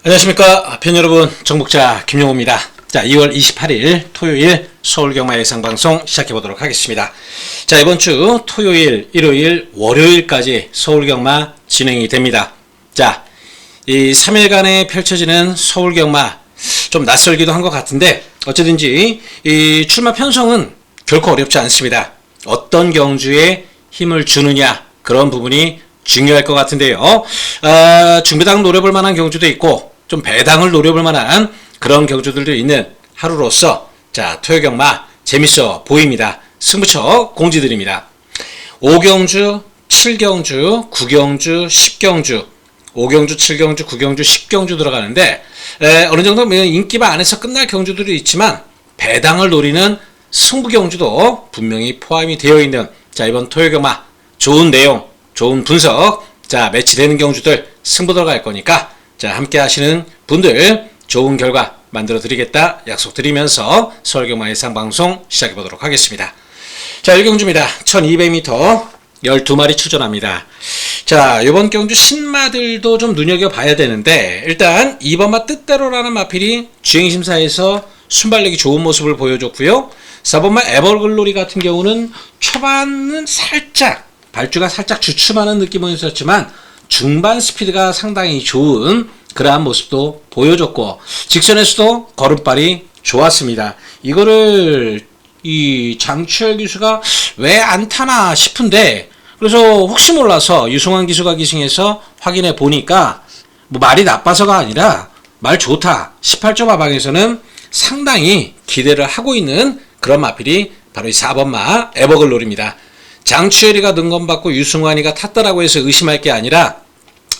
안녕하십니까 편 여러분, 정복자 김용호입니다. 자, 2월 28일 토요일 서울경마 예상방송 시작해보도록 하겠습니다. 자, 이번 주 토요일, 일요일, 월요일까지 서울경마 진행이 됩니다. 자, 이 3일간에 펼쳐지는 서울경마 좀 낯설기도 한 것 같은데 어쨌든지 이 출마 편성은 결코 어렵지 않습니다. 어떤 경주에 힘을 주느냐, 그런 부분이 중요할 것 같은데요. 중배당 노려볼 만한 경주도 있고 좀 배당을 노려볼 만한 그런 경주들도 있는 하루로서 자, 토요경마 재밌어 보입니다. 승부처 공지드립니다. 5경주, 7경주, 9경주, 10경주, 5경주, 7경주, 9경주, 10경주 들어가는데 어느 정도 인기바 안에서 끝날 경주들이 있지만 배당을 노리는 승부경주도 분명히 포함이 되어 있는 자, 이번 토요경마 좋은 내용, 좋은 분석, 자, 매치되는 경주들 승부 들어갈 거니까 자, 함께 하시는 분들 좋은 결과 만들어 드리겠다 약속드리면서 서울경마 예상방송 시작해 보도록 하겠습니다. 자, 1경주입니다. 1200m 12마리 출전합니다. 자, 이번 경주 신마들도 좀 눈여겨봐야 되는데 일단 2번마 뜻대로라는 마필이 주행심사에서 순발력이 좋은 모습을 보여줬고요. 4번마 에버글로리 같은 경우는 초반은 살짝 발주가 살짝 주춤하는 느낌은 있었지만 중반 스피드가 상당히 좋은 그러한 모습도 보여줬고 직선에서도 걸음발이 좋았습니다. 이거를 이 장추열 기수가 왜 안 타나 싶은데 그래서 혹시 몰라서 유승환 기수가 기승해서 확인해 보니까 뭐 말이 나빠서가 아니라 말 좋다 18점 하방에서는 상당히 기대를 하고 있는 그런 마필이 바로 이 4번마 에버글로리입니다. 장추열이가 능건받고 유승환이가 탔다라고 해서 의심할 게 아니라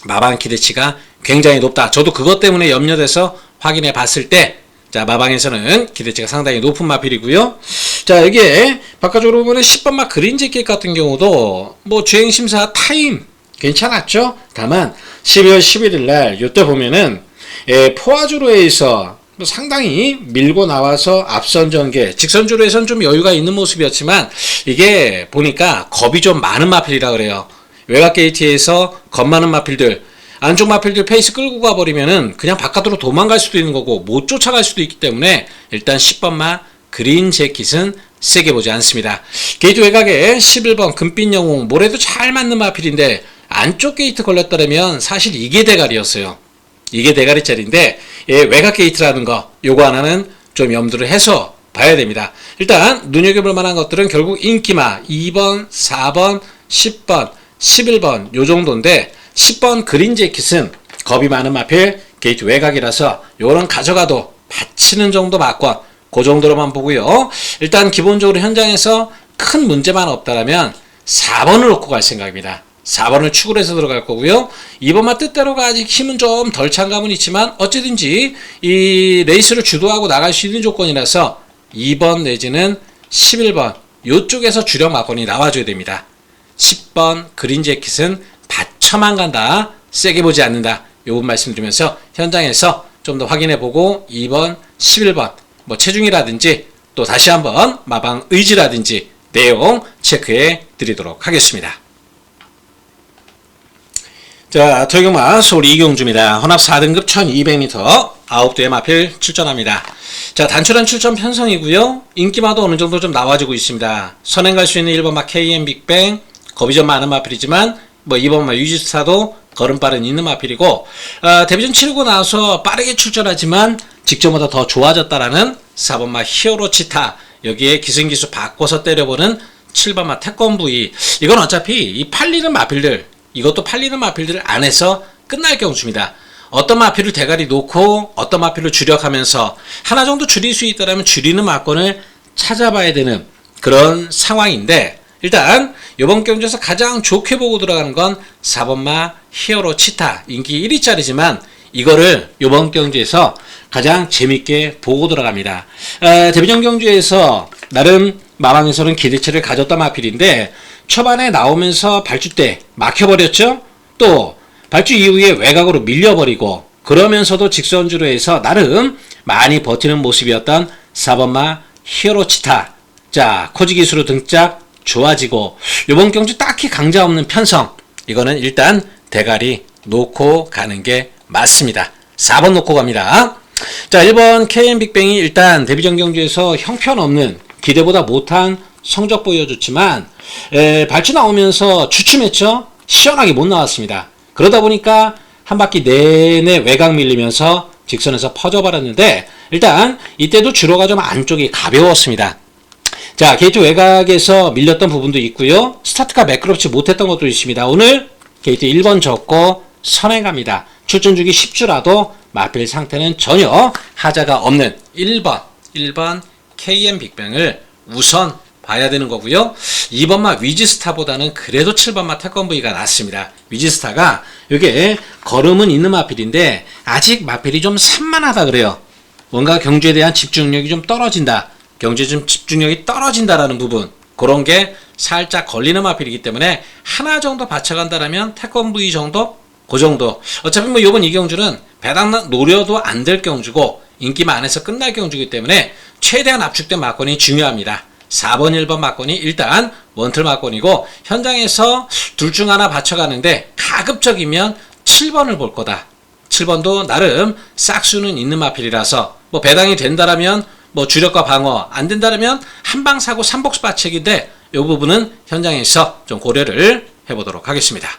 마방 기대치가 굉장히 높다. 저도 그것 때문에 염려돼서 확인해 봤을 때 자, 마방에서는 기대치가 상당히 높은 마필이고요. 자, 여기에 바깥쪽으로 보면 10번마 그린재킷 같은 경우도 뭐 주행심사 타임 괜찮았죠? 다만 12월 11일 날 이때 보면은 포화주로에서 상당히 밀고 나와서 앞선 전개 직선주로에서는 좀 여유가 있는 모습이었지만 이게 보니까 겁이 좀 많은 마필이라 그래요. 외곽 게이트에서 겁 많은 마필들 안쪽 마필들 페이스 끌고 가버리면은 그냥 바깥으로 도망갈 수도 있는 거고 못 쫓아갈 수도 있기 때문에 일단 10번마 그린 재킷은 세게 보지 않습니다. 게이트 외곽에 11번 금빛 영웅 모래도 잘 맞는 마필인데 안쪽 게이트 걸렸다면 사실 이게 대가리였어요. 이게 대가리짜리인데 외곽 게이트라는 거 요거 하나는 좀 염두를 해서 봐야 됩니다. 일단 눈여겨볼 만한 것들은 결국 인기마 2번, 4번, 10번, 11번 요 정도인데 10번 그린재킷은 겁이 많은 마필 게이트 외곽이라서 요런 가져가도 받치는 정도 맞건 그 정도로만 보고요. 일단 기본적으로 현장에서 큰 문제만 없다라면 4번을 놓고 갈 생각입니다. 4번을 축으로 해서 들어갈 거고요. 2번만 뜻대로가 아직 힘은 좀 덜 찬 감은 있지만 어찌든지 이 레이스를 주도하고 나갈 수 있는 조건이라서 2번 내지는 11번 요쪽에서 주력 막건이 나와줘야 됩니다. 10번 그린재킷은 받쳐만 간다. 세게 보지 않는다. 요번 말씀드리면서 현장에서 좀 더 확인해보고 2번, 11번 뭐 체중이라든지 또 다시 한번 마방 의지라든지 내용 체크해 드리도록 하겠습니다. 자, 토요경마 서울 2경주입니다. 혼합 4등급 1200m 9대의 마필 출전합니다. 자, 단출한 출전 편성이고요. 인기마도 어느 정도 좀 나와주고 있습니다. 선행 갈 수 있는 1번마 KM 빅뱅 겁이 좀 많은 마필이지만 뭐 2번마 유지스타도 걸음발은 있는 마필이고 데뷔전 치르고 나서 빠르게 출전하지만 직전보다 더 좋아졌다라는 4번마 히어로 치타 여기에 기승기수 바꿔서 때려보는 7번마 태권브이 이건 어차피 이 팔리는 마필들 이것도 팔리는 마필들 안에서 끝날 경주입니다. 어떤 마필을 대가리 놓고 어떤 마필을 주력하면서 하나 정도 줄일 수 있다면 줄이는 마건을 찾아봐야 되는 그런 상황인데 일단 이번 경주에서 가장 좋게 보고 들어가는 건 4번마 히어로 치타 인기 1위짜리지만 이거를 이번 경주에서 가장 재밌게 보고 들어갑니다. 데뷔전 경주에서 나름 마방에서는 기대치를 가졌던 마필인데 초반에 나오면서 발주 때 막혀버렸죠. 또 발주 이후에 외곽으로 밀려버리고 그러면서도 직선주로 해서 나름 많이 버티는 모습이었던 4번마 히어로 치타 자 코지 기수로 등짝 좋아지고 이번 경주 딱히 강자 없는 편성 이거는 일단 대가리 놓고 가는 게 맞습니다. 4번 놓고 갑니다. 자, 1번 KM 빅뱅이 일단 데뷔전 경주에서 형편없는 기대보다 못한 성적 보여줬지만 발주 나오면서 주춤했죠. 시원하게 못 나왔습니다. 그러다 보니까 한 바퀴 내내 외곽 밀리면서 직선에서 퍼져버렸는데 일단 이때도 주로가 좀 안쪽이 가벼웠습니다. 자, 게이트 외곽에서 밀렸던 부분도 있고요. 스타트가 매끄럽지 못했던 것도 있습니다. 오늘 게이트 1번 접고 선행갑니다. 출전 주기 10주라도 마필 상태는 전혀 하자가 없는 1번 KM 빅뱅을 우선 봐야 되는 거고요. 2번마 위즈스타보다는 그래도 7번마 태권브이가 낫습니다. 위즈스타가 이게 걸음은 있는 마필인데 아직 마필이 좀 산만하다 그래요. 뭔가 경주에 대한 집중력이 좀 떨어진다. 경주에 좀 집중력이 떨어진다라는 부분, 그런 게 살짝 걸리는 마필이기 때문에 하나 정도 받쳐간다라면 태권브이 정도? 그 정도. 어차피 뭐 요번 이 경주는 배당 노려도 안 될 경주고 인기만 안 해서 끝날 경주이기 때문에 최대한 압축된 막권이 중요합니다. 4번, 1번 막권이 일단 원틀 막권이고 현장에서 둘 중 하나 받쳐가는데 가급적이면 7번을 볼 거다. 7번도 나름 싹수는 있는 마필이라서 뭐 배당이 된다라면 뭐 주력과 방어, 안 된다라면 한방 사고 3복수 바책인데 이 부분은 현장에서 좀 고려를 해보도록 하겠습니다.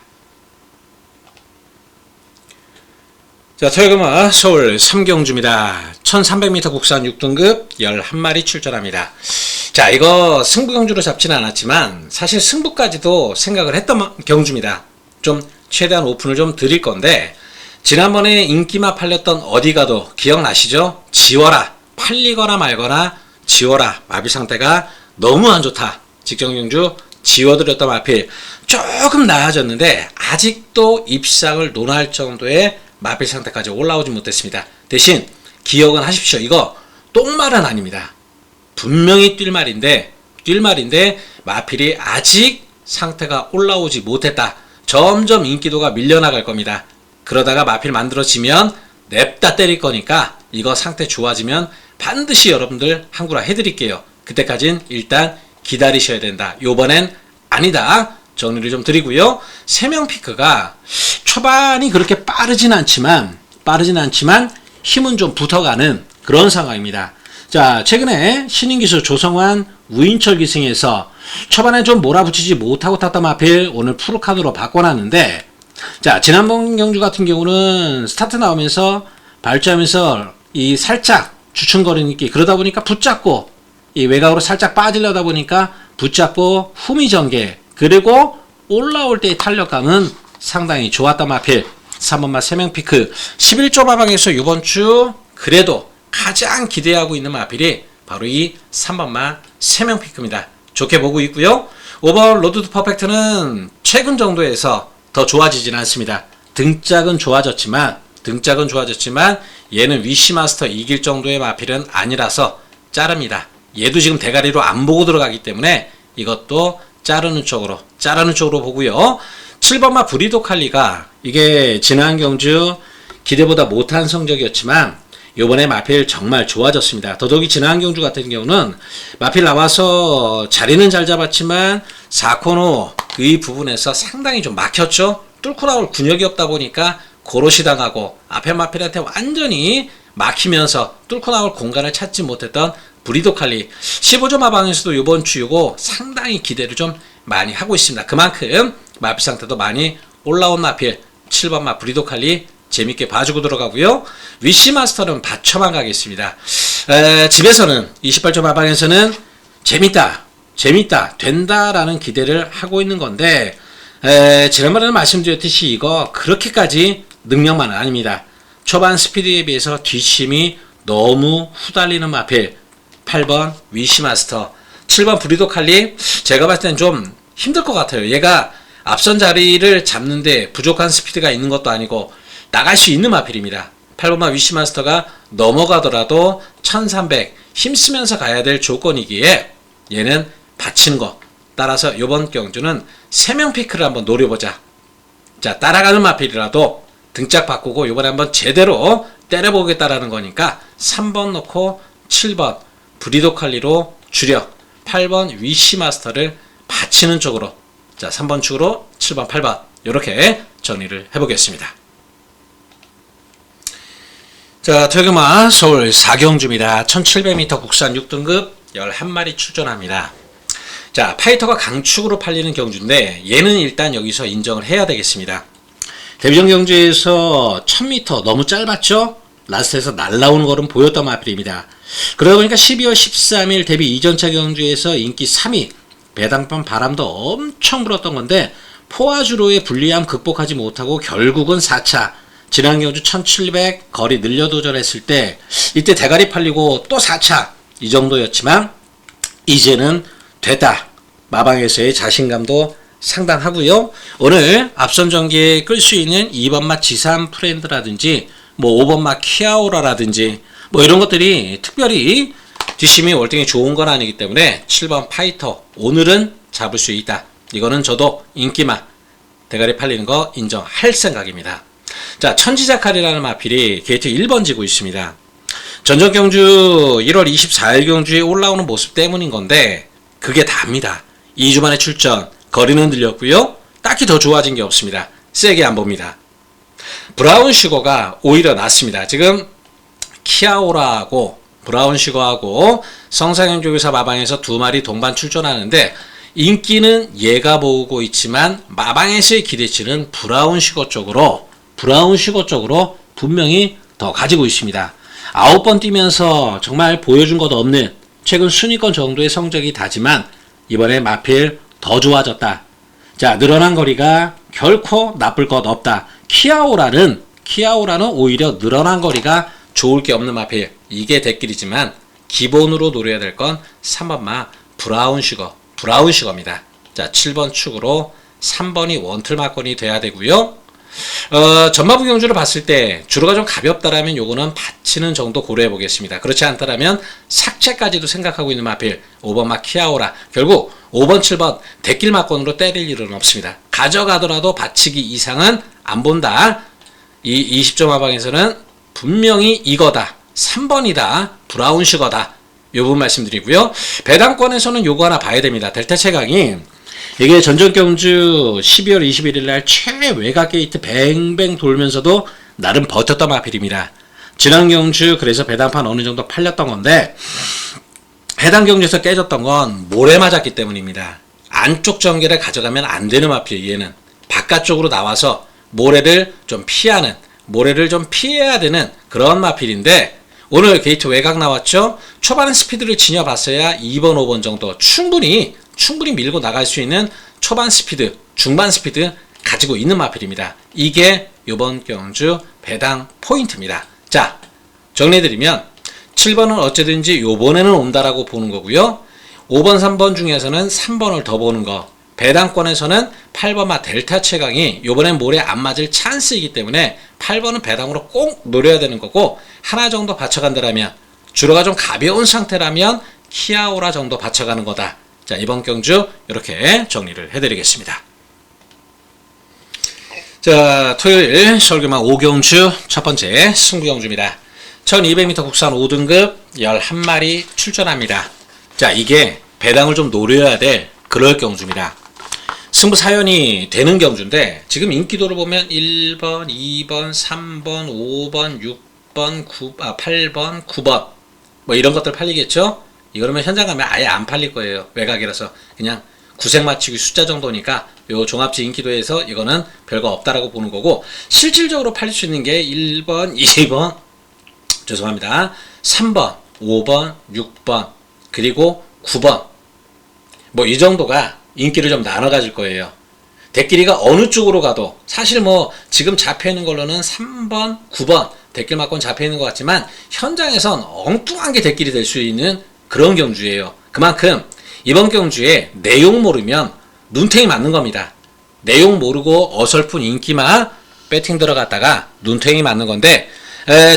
자, 토요일금화 서울 3경주입니다. 1300m 국산 6등급 11마리 출전합니다. 자, 이거 승부 경주로 잡지는 않았지만 사실 승부까지도 생각을 했던 경주입니다. 좀 최대한 오픈을 좀 드릴 건데 지난번에 인기만 팔렸던 어디가도 기억나시죠? 지워라, 팔리거나 말거나 지워라, 마필 상태가 너무 안 좋다. 직전 경주 지워드렸던 마필 조금 나아졌는데 아직도 입상을 논할 정도의 마필 상태까지 올라오지 못했습니다. 대신 기억은 하십시오. 이거 똥말은 아닙니다. 분명히 뛸말인데 마필이 아직 상태가 올라오지 못했다. 점점 인기도가 밀려나갈 겁니다. 그러다가 마필 만들어지면 냅다 때릴 거니까 이거 상태 좋아지면 반드시 여러분들 한구라 해드릴게요. 그때까진 일단 기다리셔야 된다. 요번엔 아니다. 정리를 좀 드리고요. 3명 피크가 초반이 그렇게 빠르진 않지만 힘은 좀 붙어가는 그런 상황입니다. 자, 최근에 신인 기수 조성환, 우인철 기승에서 초반에 좀 몰아붙이지 못하고 탔던 마필 오늘 프로카드로 바꿔놨는데, 자, 지난번 경주 같은 경우는 스타트 나오면서 발주하면서 이 살짝 주춤거리는 게 그러다 보니까 붙잡고 이 외곽으로 살짝 빠지려다 보니까 붙잡고 후미 전개, 그리고 올라올 때의 탄력감은 상당히 좋았던 마필 3번마 3명 피크 11조 마방에서 이번 주 그래도 가장 기대하고 있는 마필이 바로 이 3번마 3명 피크입니다. 좋게 보고 있고요. 5번 로드 투 퍼펙트는 최근 정도에서 더 좋아지진 않습니다. 등짝은 좋아졌지만 얘는 위시마스터 이길 정도의 마필은 아니라서 자릅니다. 얘도 지금 대가리로 안 보고 들어가기 때문에 이것도 자르는 쪽으로 보고요. 7번마 브리도 칼리가 이게 지난 경주 기대보다 못한 성적이었지만 요번에 마필 정말 좋아졌습니다. 더더욱이 지난 경주 같은 경우는 마필 나와서 자리는 잘 잡았지만 4코너 이 부분에서 상당히 좀 막혔죠. 뚫고 나올 근육이 없다 보니까 고로시 당하고 앞에 마필한테 완전히 막히면서 뚫고 나올 공간을 찾지 못했던 브리도 칼리 15조 마방에서도 이번 주 요거 상당히 기대를 좀 많이 하고 있습니다. 그만큼 마필 상태도 많이 올라온 마필 7번마 브리도 칼리 재밌게 봐주고 들어가고요. 위시마스터는 받쳐만 가겠습니다. 집에서는 28조 마방에서는 재밌다 된다라는 기대를 하고 있는 건데 지난번에는 말씀드렸듯이 이거 그렇게까지 능력만은 아닙니다. 초반 스피드에 비해서 뒷심이 너무 후달리는 마필 8번 위시마스터 7번 브리도 칼리 제가 봤을 땐 좀 힘들 것 같아요. 얘가 앞선 자리를 잡는데 부족한 스피드가 있는 것도 아니고 나갈 수 있는 마필입니다. 8번마 위시마스터가 넘어가더라도 1300 힘쓰면서 가야 될 조건이기에 얘는 받치는 거. 따라서 이번 경주는 3명 피크를 한번 노려보자. 자, 따라가는 마필이라도 등짝 바꾸고 이번에 한번 제대로 때려보겠다라는 거니까 3번 놓고 7번 브리도 칼리로 주력 8번 위시마스터를 받치는 쪽으로, 자 3번 축으로 7번 8번 이렇게 정리를 해보겠습니다. 자, 토요일마 서울 4경주입니다. 1700m 국산 6등급 11마리 출전합니다. 자, 파이터가 강축으로 팔리는 경주인데 얘는 일단 여기서 인정을 해야 되겠습니다. 데뷔전 경주에서 1000m 너무 짧았죠? 라스트에서 날라오는 걸음 보였던 마필입니다. 그러다 보니까 12월 13일 데뷔 2전차 경주에서 인기 3위 배당판 바람도 엄청 불었던 건데 포화주로의 불리함 극복하지 못하고 결국은 4차 지난 경주 1700 거리 늘려 도전했을 때 이때 대가리 팔리고 또 4차 이 정도였지만 이제는 됐다. 마방에서의 자신감도 상당하고요. 오늘 앞선 전기에 끌 수 있는 2번마 지산 프렌드라든지 뭐 5번마 키아오라라든지 뭐 이런 것들이 특별히 뒷심이 월등히 좋은 건 아니기 때문에 7번 파이터 오늘은 잡을 수 있다. 이거는 저도 인기마 대가리 팔리는 거 인정할 생각입니다. 자, 천지자칼이라는 마필이 게이트 1번 지고 있습니다. 전전 경주 1월 24일 경주에 올라오는 모습 때문인 건데 그게 답니다. 2주 만에 출전, 거리는 늘렸고요. 딱히 더 좋아진 게 없습니다. 세게 안 봅니다. 브라운 슈거가 오히려 낫습니다. 지금 키아오라하고 브라운 슈거하고 성상영조교사 마방에서 두 마리 동반 출전하는데 인기는 얘가 모으고 있지만 마방에서의 기대치는 브라운 슈거 쪽으로 분명히 더 가지고 있습니다. 9번 뛰면서 정말 보여준 것 없는 최근 순위권 정도의 성적이 다지만 이번에 마필 더 좋아졌다. 자, 늘어난 거리가 결코 나쁠 것 없다. 키아오라는 오히려 늘어난 거리가 좋을 게 없는 마필. 이게 대길이지만 기본으로 노려야 될 건 3번마 브라운 슈거입니다. 자, 7번 축으로 3번이 원틀 막건이 돼야 되고요. 전마부 경주를 봤을 때 주로가 좀 가볍다라면 요거는 받치는 정도 고려해 보겠습니다. 그렇지 않다라면 삭제까지도 생각하고 있는 마필 5번마 키아오라. 결국 5번 7번 대길 막건으로 때릴 일은 없습니다. 가져가더라도 받치기 이상은 안 본다. 이 20점 하방에서는 분명히 이거다. 3번이다. 브라운 슈거다. 요 부분 말씀드리고요. 배당권에서는 요거 하나 봐야 됩니다. 델타 최강이 이게 전전 경주 12월 21일 날 최외곽 게이트 뱅뱅 돌면서도 나름 버텼던 마필입니다. 지난 경주 그래서 배당판 어느 정도 팔렸던 건데 해당 경주에서 깨졌던 건 모래 맞았기 때문입니다. 안쪽 전개를 가져가면 안 되는 마필. 얘는 바깥쪽으로 나와서 모래를 좀 피해야 되는 그런 마필인데 오늘 게이트 외곽 나왔죠. 초반에 스피드를 지녀봤어야 2번 5번 정도 충분히 밀고 나갈 수 있는 초반 스피드 중반 스피드 가지고 있는 마필입니다. 이게 이번 경주 배당 포인트입니다. 자, 정리해드리면 7번은 어쨌든지 요번에는 온다라고 보는 거고요. 5번 3번 중에서는 3번을 더 보는 거. 배당권에서는 8번마 델타 최강이 요번엔 모래 안 맞을 찬스이기 때문에 8번은 배당으로 꼭 노려야 되는 거고 하나 정도 받쳐간다라면 주로가 좀 가벼운 상태라면 키아오라 정도 받쳐가는 거다. 자, 이번 경주 이렇게 정리를 해드리겠습니다. 자, 토요일 서울교만 5경주 첫 번째 승부경주입니다. 1200m 국산 5등급 11마리 출전합니다. 자, 이게 배당을 좀 노려야 될 그럴 경주입니다. 승부 사연이 되는 경주인데 지금 인기도를 보면 1번, 2번, 3번, 5번, 6번, 8번, 9번 뭐 이런 것들 팔리겠죠? 이거면 현장 가면 아예 안 팔릴 거예요. 외곽이라서 그냥 구색 맞추기 숫자 정도니까 요 종합지 인기도에서 이거는 별거 없다라고 보는 거고 실질적으로 팔릴 수 있는 게 1번, 2번, 죄송합니다. 3번, 5번, 6번 그리고 9번 뭐 이 정도가 인기를 좀 나눠 가질 거예요. 대끼리가 어느 쪽으로 가도 사실 뭐 지금 잡혀있는 걸로는 3번, 9번 대끼리 막건 잡혀있는 것 같지만 현장에선 엉뚱한 게 대끼리 될 수 있는 그런 경주예요. 그만큼 이번 경주에 내용 모르면 눈탱이 맞는 겁니다. 내용 모르고 어설픈 인기만 배팅 들어갔다가 눈탱이 맞는 건데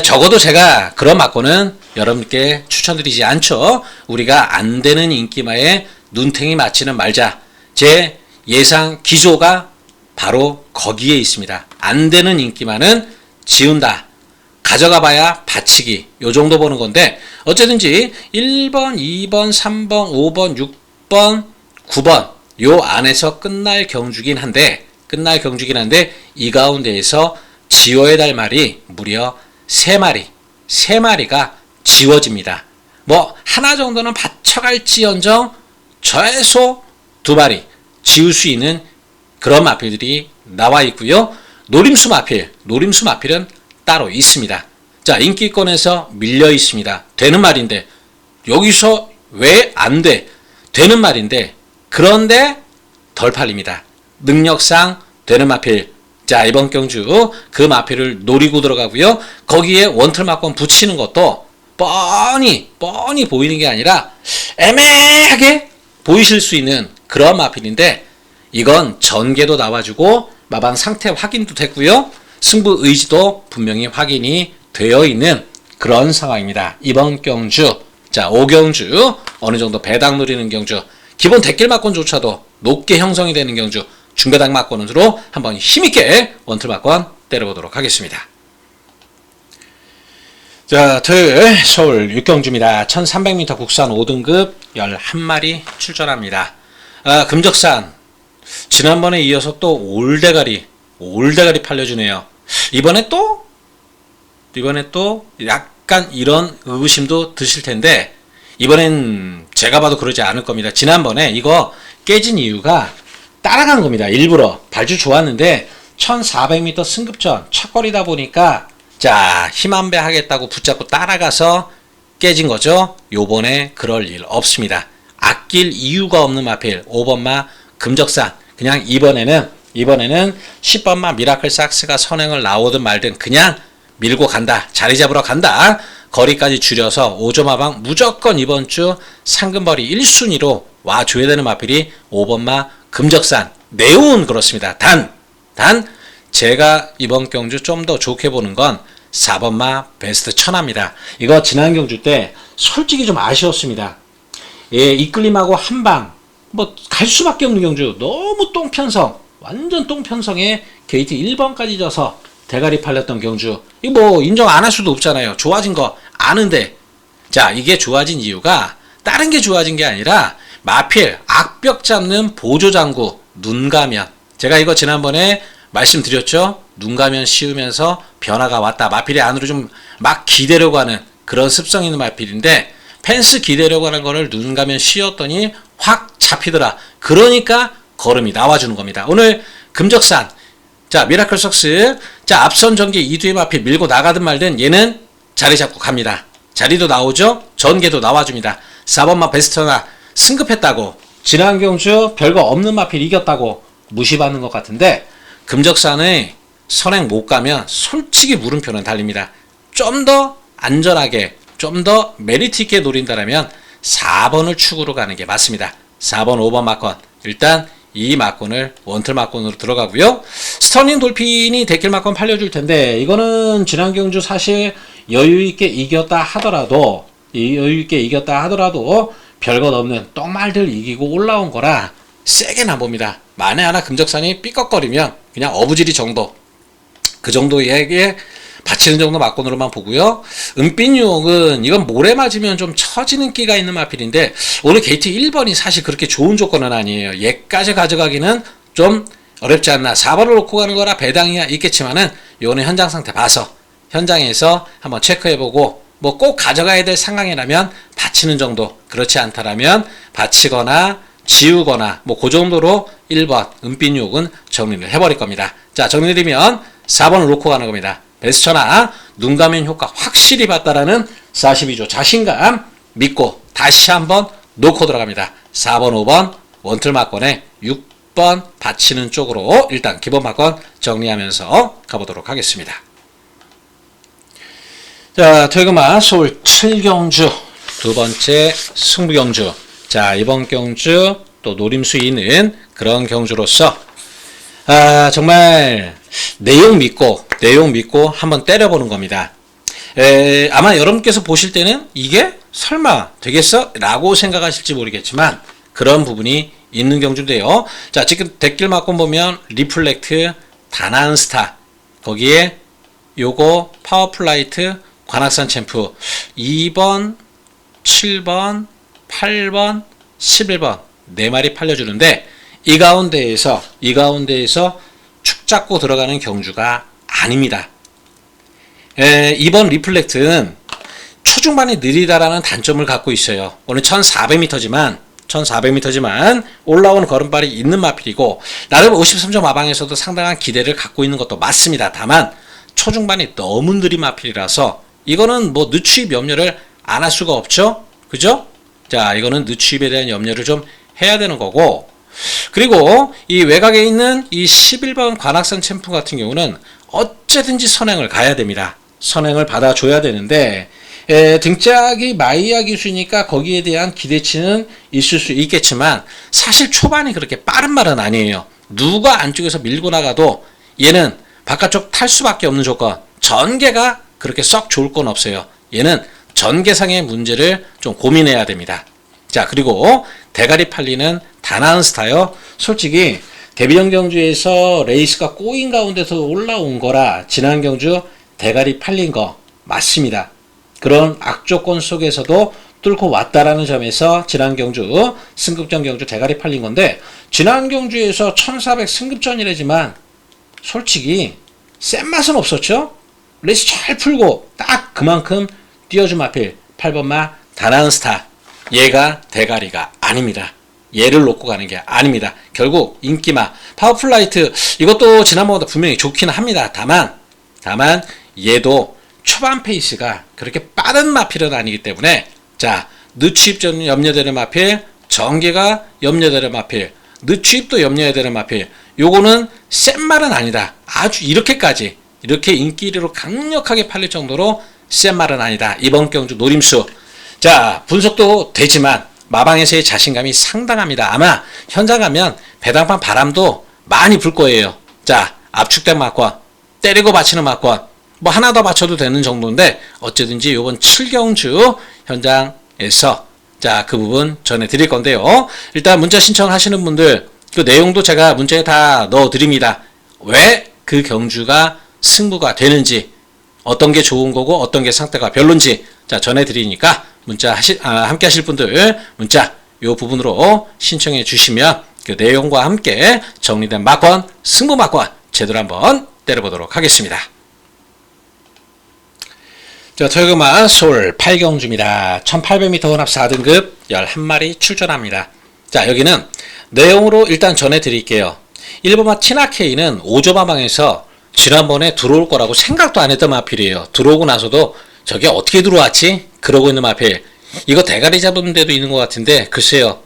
적어도 제가 그런 막고는 여러분께 추천드리지 않죠. 우리가 안 되는 인기마에 눈탱이 맞히는 말자. 제 예상 기조가 바로 거기에 있습니다. 안 되는 인기마는 지운다. 가져가 봐야 받치기. 요 정도 보는 건데 어쨌든지 1번, 2번, 3번, 5번, 6번, 9번 요 안에서 끝날 경주긴 한데 이 가운데에서 지워야 될 말이 무려 3마리 3마리가 지워집니다. 뭐 하나 정도는 받쳐갈지언정 최소 2마리 지울 수 있는 그런 마필들이 나와 있고요. 노림수 마필은 따로 있습니다. 자, 인기권에서 밀려 있습니다. 되는 말인데 여기서 왜 안 돼? 되는 말인데 그런데 덜 팔립니다. 능력상 되는 마필. 자, 이번 경주 그 마필을 노리고 들어가고요. 거기에 원틀 막권 붙이는 것도 뻔히 보이는 게 아니라 애매하게 보이실 수 있는 그런 마필인데 이건 전개도 나와주고 마방 상태 확인도 됐고요. 승부 의지도 분명히 확인이 되어 있는 그런 상황입니다. 이번 경주, 자, 5경주 어느 정도 배당 누리는 경주, 기본 대길 막권조차도 높게 형성이 되는 경주, 중배당 막권으로 한번 힘있게 원틀 막권 때려보도록 하겠습니다. 자, 토요일 서울 6경주입니다. 1300m 국산 5등급 11마리 출전합니다. 금적산 지난번에 이어서 또 올대가리 팔려주네요. 이번에 또 약간 이런 의구심도 드실 텐데 이번엔 제가 봐도 그러지 않을 겁니다. 지난번에 이거 깨진 이유가 따라간 겁니다. 일부러 발주 좋았는데 1400m 승급전 첫거리다 보니까 자, 힘 한 배 하겠다고 붙잡고 따라가서 깨진 거죠. 요번에 그럴 일 없습니다. 아낄 이유가 없는 마필 5번마 금적산. 그냥 이번에는 10번마 미라클 삭스가 선행을 나오든 말든 그냥 밀고 간다. 자리 잡으러 간다. 거리까지 줄여서 5점 하방 무조건 이번 주 상금벌이 1순위로 와줘야 되는 마필이 5번마 금적산. 내용은 그렇습니다. 단 제가 이번 경주 좀 더 좋게 보는 건 4번마 베스트 천하입니다. 이거 지난 경주 때 솔직히 좀 아쉬웠습니다. 예, 이끌림하고 한방 뭐 갈 수밖에 없는 경주. 너무 똥편성, 완전 똥편성에 게이트 1번까지 져서 대가리 팔렸던 경주. 이거 뭐 인정 안 할 수도 없잖아요. 좋아진 거 아는데. 자, 이게 좋아진 이유가 다른 게 좋아진 게 아니라 마필 악벽 잡는 보조장구 눈 가면. 제가 이거 지난번에 말씀드렸죠. 눈 가면 씌우면서 변화가 왔다. 마필이 안으로 좀 막 기대려고 하는 그런 습성 있는 마필인데 펜스 기대려고 하는 거를 눈 가면 씌웠더니 확 잡히더라. 그러니까 걸음이 나와주는 겁니다. 오늘 금적산. 자, 미라클 석스. 자, 앞선 전개 이두의 마필 밀고 나가든 말든 얘는 자리 잡고 갑니다. 자리도 나오죠. 전개도 나와줍니다. 4번마 베스트나 승급했다고 지난 경주 별거 없는 마필 이겼다고 무시받는 것 같은데 금적산에 선행 못 가면 솔직히 물음표는 달립니다. 좀 더 안전하게 좀 더 메리트 있게 노린다면 4번을 축으로 가는 게 맞습니다. 4번 5번 막권. 일단 이 막권을 원틀 막권으로 들어가고요. 스터닝 돌핀이 데킬 막권 팔려줄 텐데 이거는 지난 경주 사실 여유있게 이겼다 하더라도 별것 없는 똥말들 이기고 올라온 거라 세게는 안 봅니다. 만에 하나 금적산이 삐걱거리면 그냥 어부지리 정도, 그 정도에게 받치는 정도 막권으로만 보고요. 은빛 유혹은 이건 모래 맞으면 좀 처지는 끼가 있는 마필인데 오늘 게이트 1번이 사실 그렇게 좋은 조건은 아니에요. 얘까지 가져가기는 좀 어렵지 않나. 4번을 놓고 가는 거라 배당이 있겠지만은 이거는 현장 상태 봐서 현장에서 한번 체크해보고 뭐 꼭 가져가야 될 상황이라면 받치는 정도, 그렇지 않다라면 받치거나 지우거나 뭐 그 정도로 1번 은빛 유혹은 정리를 해버릴 겁니다. 자, 정리드리면 4번을 놓고 가는 겁니다. 베스트나 눈 가면 효과 확실히 봤다라는 42조 자신감 믿고 다시 한번 놓고 들어갑니다. 4번 5번 원틀 막권에 6번 받치는 쪽으로 일단 기본 막권 정리하면서 가보도록 하겠습니다. 자, 퇴금아 서울 7경주 두 번째 승부경주. 자, 이번 경주 또 노림수 있는 그런 경주로서 정말 내용 믿고 한번 때려보는 겁니다. 아마 여러분께서 보실 때는 이게 설마 되겠어? 라고 생각하실지 모르겠지만 그런 부분이 있는 경주인데요. 자, 지금 데길 막권 보면 리플렉트, 다나은스타, 거기에 요거 파워풀라이트, 관악산 챔프 2번, 7번, 8번, 11번 4마리 팔려주는데 이 가운데에서 축 잡고 들어가는 경주가 아닙니다. 이번 리플렉트는 초중반이 느리다라는 단점을 갖고 있어요. 오늘 1400m지만 올라오는 걸음발이 있는 마필이고 나름 53점 마방에서도 상당한 기대를 갖고 있는 것도 맞습니다. 다만 초중반이 너무 느린 마필이라서 이거는 뭐 늦추입 염려를 안 할 수가 없죠. 그죠? 자, 이거는 늦추입에 대한 염려를 좀 해야 되는 거고, 그리고 이 외곽에 있는 이 11번 관악산 챔프 같은 경우는 어쨌든지 선행을 가야 됩니다. 선행을 받아줘야 되는데 등짝이 마이야 기수니까 거기에 대한 기대치는 있을 수 있겠지만 사실 초반이 그렇게 빠른 말은 아니에요. 누가 안쪽에서 밀고 나가도 얘는 바깥쪽 탈 수밖에 없는 조건, 전개가 그렇게 썩 좋을 건 없어요. 얘는 전개상의 문제를 좀 고민해야 됩니다. 자, 그리고 대가리 팔리는 다나은 스타요. 솔직히 데뷔형 경주에서 레이스가 꼬인 가운데서 올라온 거라 지난 경주 대가리 팔린 거 맞습니다. 그런 악조건 속에서도 뚫고 왔다라는 점에서 지난 경주 승급전 경주 대가리 팔린 건데, 지난 경주에서 1400 승급전이라지만 솔직히 센 맛은 없었죠. 레이스 잘 풀고 딱 그만큼 띄워준 마필 8번마 다나은 스타, 얘가 대가리가 아닙니다. 얘를 놓고 가는 게 아닙니다. 결국 인기마 파워풀라이트 이것도 지난번보다 분명히 좋긴 합니다. 다만 얘도 초반 페이스가 그렇게 빠른 마필은 아니기 때문에, 자, 늦추입 염려되는 마필, 전개가 염려되는 마필, 늦추입도 염려해야 되는 마필, 요거는 센 말은 아니다. 아주 이렇게 인기리로 강력하게 팔릴 정도로 센 말은 아니다. 이번 경주 노림수. 자, 분석도 되지만 마방에서의 자신감이 상당합니다. 아마 현장 가면 배당판 바람도 많이 불 거예요. 자, 압축된 막권, 때리고 받치는 막권, 뭐 하나 더 받쳐도 되는 정도인데 어쨌든지 이번 7경주 현장에서 자, 그 부분 전해드릴 건데요. 일단 문자 신청하시는 분들 그 내용도 제가 문자에 다 넣어드립니다. 왜 그 경주가 승부가 되는지, 어떤 게 좋은 거고 어떤 게 상태가 별론지 자 전해드리니까 문자 함께 하실 분들 문자 요 부분으로 신청해 주시면 그 내용과 함께 정리된 막권, 승부 막권 제대로 한번 때려보도록 하겠습니다. 자, 토요금화 서울 8경주입니다. 1800m 혼합 4등급 11마리 출전합니다. 자, 여기는 내용으로 일단 전해드릴게요. 1번마 티나케이는 5조 마방에서 지난번에 들어올 거라고 생각도 안 했던 마필이에요. 들어오고 나서도 저게 어떻게 들어왔지? 그러고 있는 마필. 이거 대가리 잡은 데도 있는 것 같은데 글쎄요.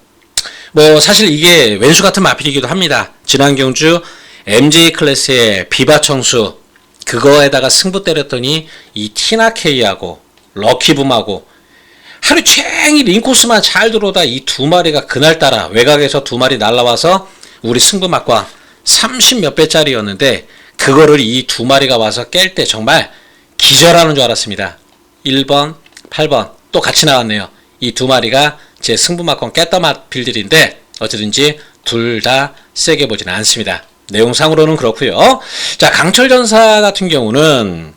뭐 사실 이게 왼수 같은 마필이기도 합니다. 지난 경주 MJ 클래스의 비바 청수 그거에다가 승부 때렸더니 이 티나케이하고 럭키붐하고 하루 종일 인코스만 잘 들어오다 이 두 마리가 그날따라 외곽에서 두 마리 날라와서 우리 승부 막과 30 몇 배짜리였는데 그거를 이 두 마리가 와서 깰 때 정말 기절하는 줄 알았습니다. 1번, 8번 또 같이 나왔네요. 이 두 마리가 제 승부막권 깼던 마필들인데 어쨌든지 둘 다 세게 보지는 않습니다. 내용상으로는 그렇고요. 자, 강철전사 같은 경우는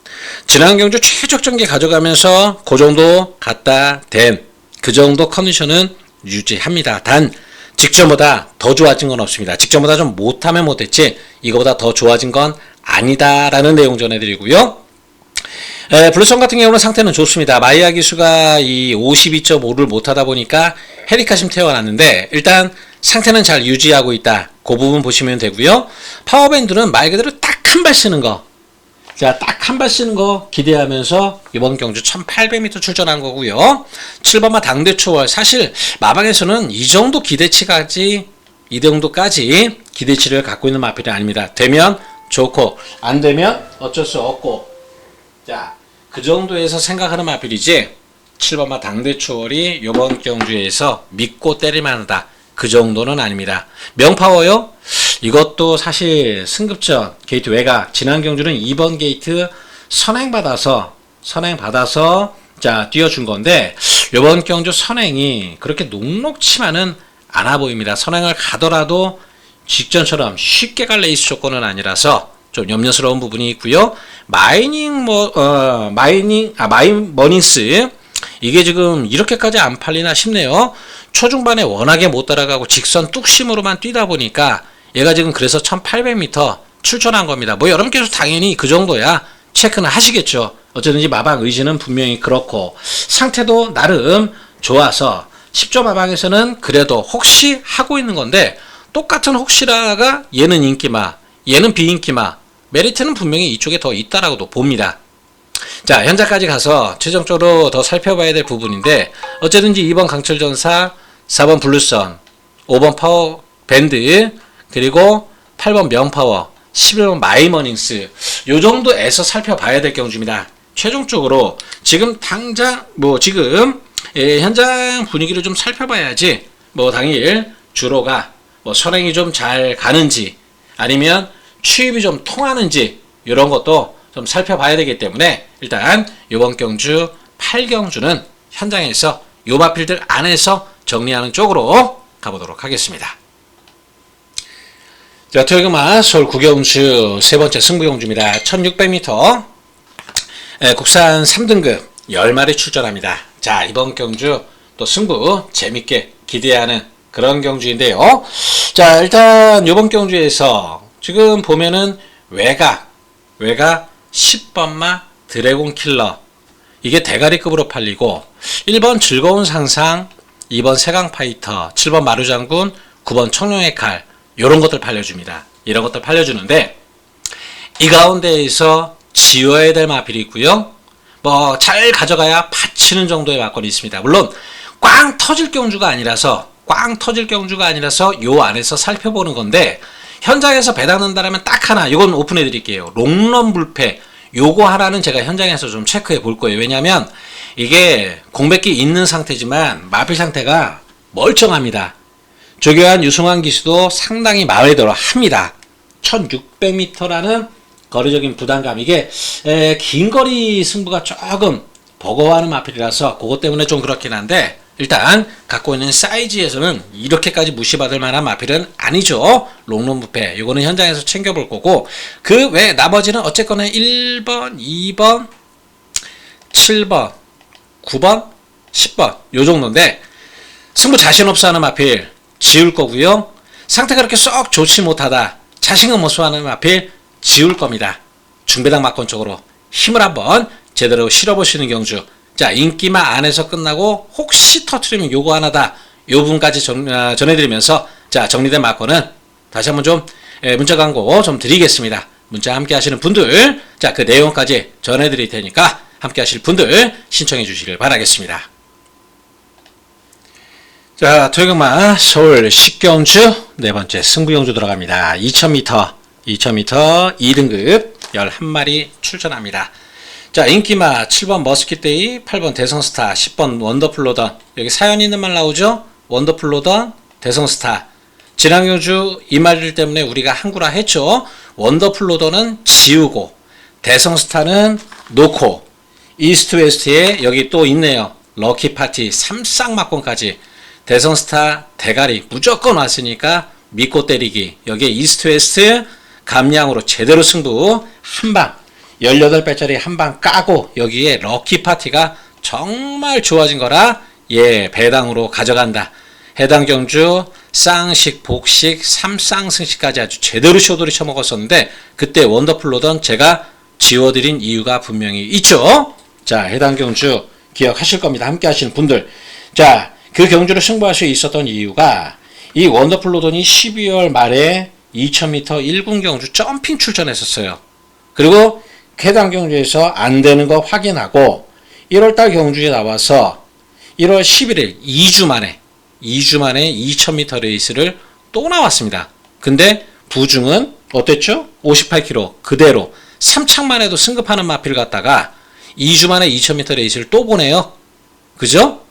지난 경주 최적전개 가져가면서 그 정도 갖다 댄 그 정도 컨디션은 유지합니다. 단 직전보다 더 좋아진 건 없습니다. 직전보다 좀 못하면 못했지 이거보다 더 좋아진 건 아니다라는 내용 전해드리고요. 블루son 같은 경우는 상태는 좋습니다. 마이야 기수가 이 52.5를 못하다 보니까 헤리카심 태워놨는데 일단 상태는 잘 유지하고 있다. 그 부분 보시면 되고요. 파워밴드는 말 그대로 딱 한 발 쓰는 거. 자, 딱 한 발 쓰는 거 기대하면서 이번 경주 1800m 출전한 거고요. 7번마 당대초월. 사실 마방에서는 이 정도 기대치까지 이 정도까지 기대치를 갖고 있는 마필이 아닙니다. 되면 좋고 안 되면 어쩔 수 없고. 자, 그 정도에서 생각하는 마필이지 7번마 당대초월이 이번 경주에서 믿고 때릴만하다. 그 정도는 아닙니다. 명파워요? 이것도 사실 승급전 게이트 외곽 지난 경주는 2번 게이트 선행받아서 자 띄워준 건데 이번 경주 선행이 그렇게 녹록치만은 않아 보입니다. 선행을 가더라도 직전처럼 쉽게 갈 레이스 조건은 아니라서 좀 염려스러운 부분이 있고요. 마인 머니스 이게 지금 이렇게까지 안 팔리나 싶네요. 초중반에 워낙에 못 따라가고 직선 뚝심으로만 뛰다 보니까 얘가 지금 그래서 1800m 출전한 겁니다. 뭐 여러분께서 당연히 그 정도야 체크는 하시겠죠. 어쩌든지 마방 의지는 분명히 그렇고 상태도 나름 좋아서 10조 마방에서는 그래도 혹시 하고 있는 건데 똑같은 혹시라가 얘는 인기마, 얘는 비인기마, 메리트는 분명히 이쪽에 더 있다라고도 봅니다. 자, 현재까지 가서 최종적으로 더 살펴봐야 될 부분인데 어쨌든지 2번 강철전사, 4번 블루선, 5번 파워 밴드, 그리고 8번 명파워, 11번 마이머닝스 요 정도에서 살펴봐야 될 경주입니다. 최종적으로 지금 당장 지금 현장 분위기를 좀 살펴봐야지 당일 주로가 선행이 좀 잘 가는지 아니면 취입이 좀 통하는지 이런 것도 좀 살펴봐야 되기 때문에 일단 이번 경주 8경주는 현장에서 요 마필들 안에서 정리하는 쪽으로 가보도록 하겠습니다. 자, 토요일마 서울 9경주 세 번째 승부경주입니다. 1600m 국산 3등급 10마리 출전합니다. 자, 이번 경주 또 승부 재밌게 기대하는 그런 경주인데요. 자, 일단 이번 경주에서 지금 보면은 외가 10번마 드래곤 킬러 이게 대가리급으로 팔리고 1번 즐거운 상상, 2번 세강 파이터, 7번 마루장군, 9번 청룡의 칼 요런 것들 팔려줍니다. 이런 것들 팔려주는데 이 가운데에서 지워야 될 마필이 있고요. 잘 가져가야 받치는 정도의 막걸리 있습니다. 물론 꽝 터질 경주가 아니라서 요 안에서 살펴보는 건데 현장에서 배당난다라면 딱 하나 이건 오픈해 드릴게요. 롱런 불패 요거 하나는 제가 현장에서 좀 체크해 볼 거예요. 왜냐면 이게 공백기 있는 상태지만 마필 상태가 멀쩡합니다. 조교환 유승환 기수도 상당히 마음에 들어 합니다. 1600m라는 거리적인 부담감 이게 긴 거리 승부가 조금 버거워하는 마필이라서 그것 때문에 좀 그렇긴 한데 일단 갖고 있는 사이즈에서는 이렇게까지 무시받을 만한 마필은 아니죠. 롱런 부패 이거는 현장에서 챙겨볼 거고 그 외 나머지는 어쨌거나 1번, 2번, 7번, 9번, 10번 요 정도인데 승부 자신 없어 하는 마필 지울 거고요. 상태가 그렇게 썩 좋지 못하다 자신감 못소하는 마필 지울 겁니다. 중배당 막권 쪽으로 힘을 한번 제대로 실어보시는 경주. 자, 인기마 안에서 끝나고 혹시 터트리면 요거 하나다. 요 부분까지 전해드리면서 자, 정리된 막권은 다시 한번 좀 문자 광고 좀 드리겠습니다. 문자 함께 하시는 분들 자, 그 내용까지 전해드릴 테니까 함께 하실 분들 신청해 주시길 바라겠습니다. 자, 토요일마 서울 10경주 네 번째 승부경주 들어갑니다. 2000m 2등급 11마리 출전합니다. 자, 인기마 7번 머스킷데이, 8번 대성스타, 10번 원더풀로던 여기 사연 있는 말 나오죠? 원더풀로던, 대성스타 지난 경주 이 말 때문에 우리가 한구라 했죠. 원더풀로던은 지우고 대성스타는 놓고 이스트 웨스트에 여기 또 있네요. 럭키파티 3쌍막권까지 대성스타 대가리 무조건 왔으니까 믿고 때리기 여기에 이스트 웨스트 감량으로 제대로 승부 한방 18배짜리 한방 까고 여기에 럭키파티가 정말 좋아진 거라 배당으로 가져간다. 해당 경주 쌍식 복식 3쌍승식까지 아주 제대로 쇼돌이 쳐먹었었는데 그때 원더풀로던 제가 지워드린 이유가 분명히 있죠. 자, 해당 경주 기억하실 겁니다. 함께 하시는 분들 자, 그 경주를 승부할 수 있었던 이유가 이 원더풀로던이 12월 말에 2000m 1군 경주 점핑 출전했었어요. 그리고 해당 경주에서 안 되는 거 확인하고 1월달 경주에 나와서 1월 11일 2주 만에 2000m 레이스를 또 나왔습니다. 근데 부중은 어땠죠? 58km 그대로 3착만 해도 승급하는 마필 갖다가 2주 만에 2000m 레이스를 또 보내요. 그죠?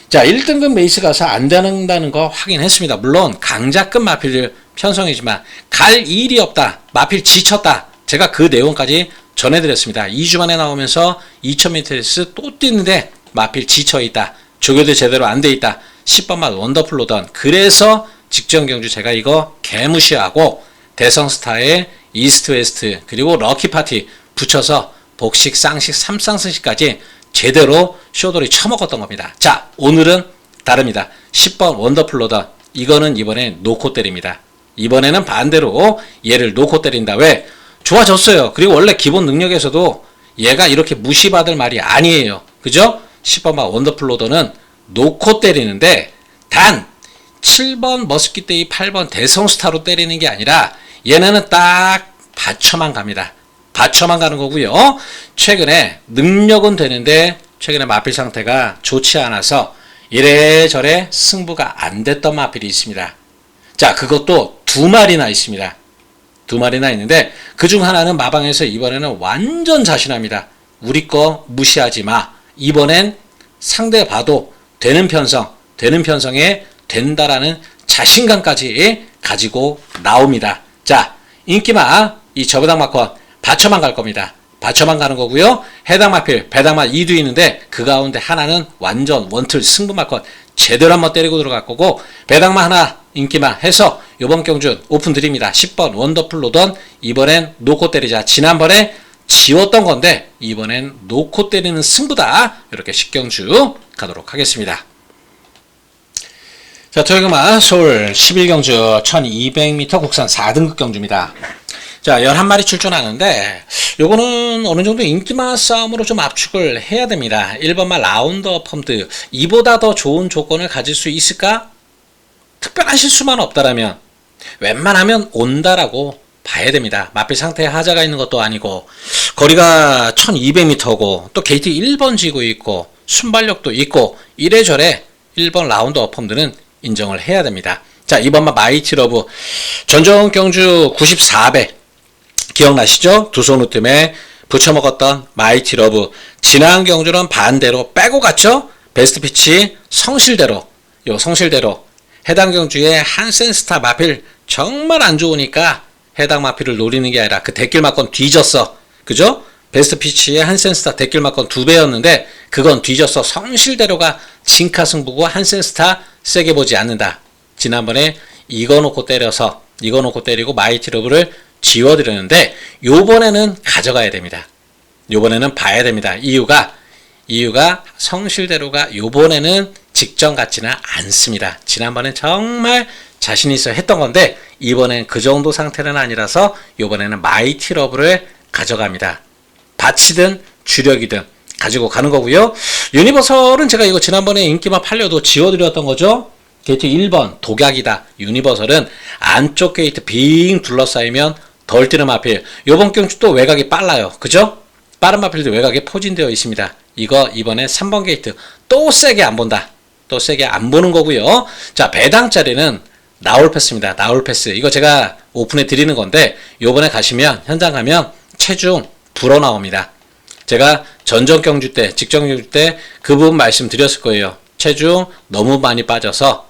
자, 1등급 레이스 가서 안 된다는 거 확인했습니다. 물론 강자급 마필들 편성이지만 갈 일이 없다. 마필 지쳤다. 제가 그 내용까지 전해드렸습니다. 2주 만에 나오면서 2000m 레이스 또 뛰는데 마필 지쳐있다. 조교도 제대로 안 돼있다. 10번만 원더풀로던 그래서 직전 경주 제가 이거 개무시하고 대성스타의 이스트 웨스트 그리고 럭키파티 붙여서 복식 쌍식 3쌍승식까지 제대로 쇼돌이 쳐먹었던 겁니다. 자, 오늘은 다릅니다. 10번 원더풀로던 이거는 이번에 놓고 때립니다. 이번에는 반대로 얘를 놓고 때린다. 왜? 좋아졌어요. 그리고 원래 기본 능력에서도 얘가 이렇게 무시받을 말이 아니에요. 그죠? 10번마 원더풀 로더는 놓고 때리는데 단 7번 머스킷데이 8번 대성스타로 때리는 게 아니라 얘네는 딱 받쳐만 갑니다. 받쳐만 가는 거고요. 최근에 능력은 되는데 최근에 마필 상태가 좋지 않아서 이래저래 승부가 안 됐던 마필이 있습니다. 자, 그것도 두 마리나 있습니다. 두 마리나 있는데 그중 하나는 마방에서 이번에는 완전 자신합니다. 우리 거 무시하지 마. 이번엔 상대 봐도 되는 편성에 된다라는 자신감까지 가지고 나옵니다. 자, 인기마 이 저배당 마컨 받쳐만 갈 겁니다. 받쳐만 가는 거고요. 해당 마필 배당마 2도 있는데 그 가운데 하나는 완전 원틀 승부 마컨 제대로 한번 때리고 들어갈 거고 배당마 하나 인기마 해서 요번 경주 오픈 드립니다. 10번 원더풀 로던 이번엔 놓고 때리자. 지난번에 지웠던 건데 이번엔 놓고 때리는 승부다. 이렇게 10경주 가도록 하겠습니다. 자, 토요일마 서울 11경주 1200m 국산 4등급 경주입니다. 자, 11마리 출전하는데 요거는 어느 정도 인기마 싸움으로 좀 압축을 해야 됩니다. 1번마 라운더 펌드 이보다 더 좋은 조건을 가질 수 있을까? 특별한 실수만 없다라면 웬만하면 온다라고 봐야 됩니다. 마필 상태에 하자가 있는 것도 아니고 거리가 1200m고 또 게이트 1번 지고 있고 순발력도 있고 이래저래 1번 라운더 펌드는 인정을 해야 됩니다. 자, 2번마 마이티 러브 전종 경주 94배 기억나시죠? 두 손 으뜸에 붙여먹었던 마이티 러브 지난 경주는 반대로 빼고 갔죠? 베스트 피치 성실대로 해당 경주에 한센스타 마필 정말 안 좋으니까 해당 마필을 노리는 게 아니라 그 대길 막건 뒤졌어. 그죠? 베스트 피치에 한센스타 대길 막건 2배였는데 그건 뒤졌어. 성실대로가 진카 승부고 한센스타 세게 보지 않는다. 지난번에 이거 놓고 때리고 마이티 러브를 지워드렸는데 요번에는 가져가야 됩니다. 요번에는 봐야 됩니다. 이유가 성실대로가 요번에는 직전 같지는 않습니다. 지난번엔 정말 자신 있어 했던 건데 이번엔 그 정도 상태는 아니라서 요번에는 마이티 러브를 가져갑니다. 받치든 주력이든 가지고 가는 거고요. 유니버설은 제가 이거 지난번에 인기만 팔려도 지워드렸던 거죠. 게이트 1번 독약이다. 유니버설은 안쪽 게이트 빙 둘러싸이면 덜 뛰는 마필. 요번 경주 또 외곽이 빨라요. 그죠? 빠른 마필도 외곽에 포진되어 있습니다. 이거 이번에 3번 게이트 또 세게 안 본다. 또 세게 안 보는 거고요. 자, 배당짜리는 나올 패스입니다. 나올 패스. 이거 제가 오픈해 드리는 건데 요번에 가시면 현장 가면 체중 불어 나옵니다. 제가 전전 경주 때, 직전 경주 때 그 부분 말씀드렸을 거예요. 체중 너무 많이 빠져서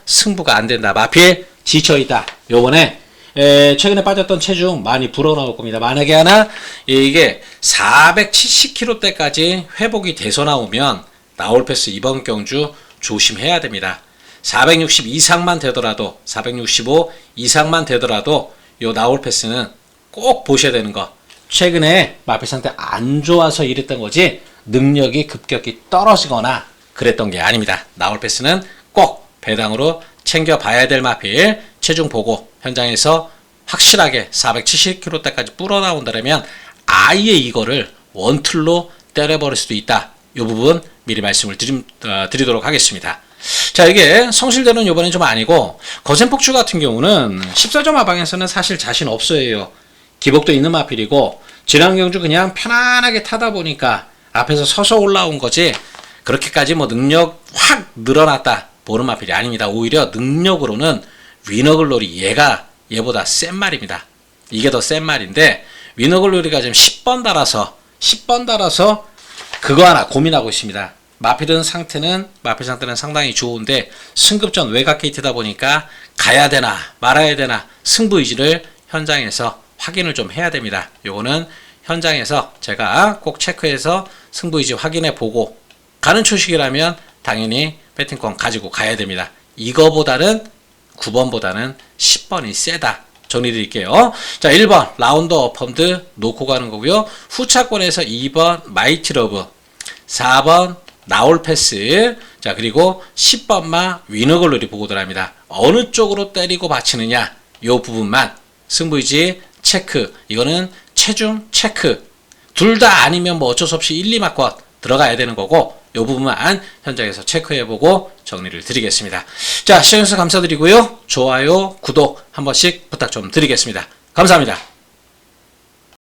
승부가 안 된다. 마필 지쳐있다. 요번에 최근에 빠졌던 체중 많이 불어나올 겁니다. 만약에 하나 이게 470kg대까지 회복이 돼서 나오면 나올 패스 이번 경주 조심해야 됩니다. 460 이상만 되더라도 465 이상만 되더라도 요 나올 패스는 꼭 보셔야 되는 거. 최근에 마필 상태 안 좋아서 이랬던 거지 능력이 급격히 떨어지거나 그랬던 게 아닙니다. 나올 패스는 꼭 배당으로 챙겨봐야 될 마필 체중 보고 현장에서 확실하게 470kg대까지 불어나온다면 아예 이거를 원툴로 때려버릴 수도 있다. 이 부분 미리 말씀을 드리도록 하겠습니다. 자, 이게 성실대로는 이번엔 좀 아니고 거센폭주 같은 경우는 14점 하방에서는 사실 자신 없어요. 기복도 있는 마필이고 지난 경주 그냥 편안하게 타다 보니까 앞에서 서서 올라온 거지 그렇게까지 뭐 능력 확 늘어났다 보는 마필이 아닙니다. 오히려 능력으로는 위너글로리 얘보다 센 말입니다. 이게 더 센 말인데 위너글로리가 지금 10번 달아서 그거 하나 고민하고 있습니다. 마필 상태는 상당히 좋은데 승급전 외곽 게이트다 보니까 가야 되나 말아야 되나 승부 의지를 현장에서 확인을 좀 해야 됩니다. 요거는 현장에서 제가 꼭 체크해서 승부 의지 확인해 보고 가는 초식이라면 당연히 배팅권 가지고 가야 됩니다. 이거보다는 9번보다는 10번이 세다. 정리드릴게요. 자, 1번 라운더 펌드 놓고 가는 거고요. 후차권에서 2번 마이티 러브, 4번 나올 패스, 자 그리고 10번마 위너글로리 보고 들어갑니다. 어느 쪽으로 때리고 받치느냐 요 부분만 승부의지 체크, 이거는 체중 체크. 둘 다 아니면 뭐 어쩔 수 없이 1, 2막과 들어가야 되는 거고 이 부분만 현장에서 체크해보고 정리를 드리겠습니다. 자, 시청해주셔서 감사드리고요. 좋아요, 구독 한 번씩 부탁 좀 드리겠습니다. 감사합니다.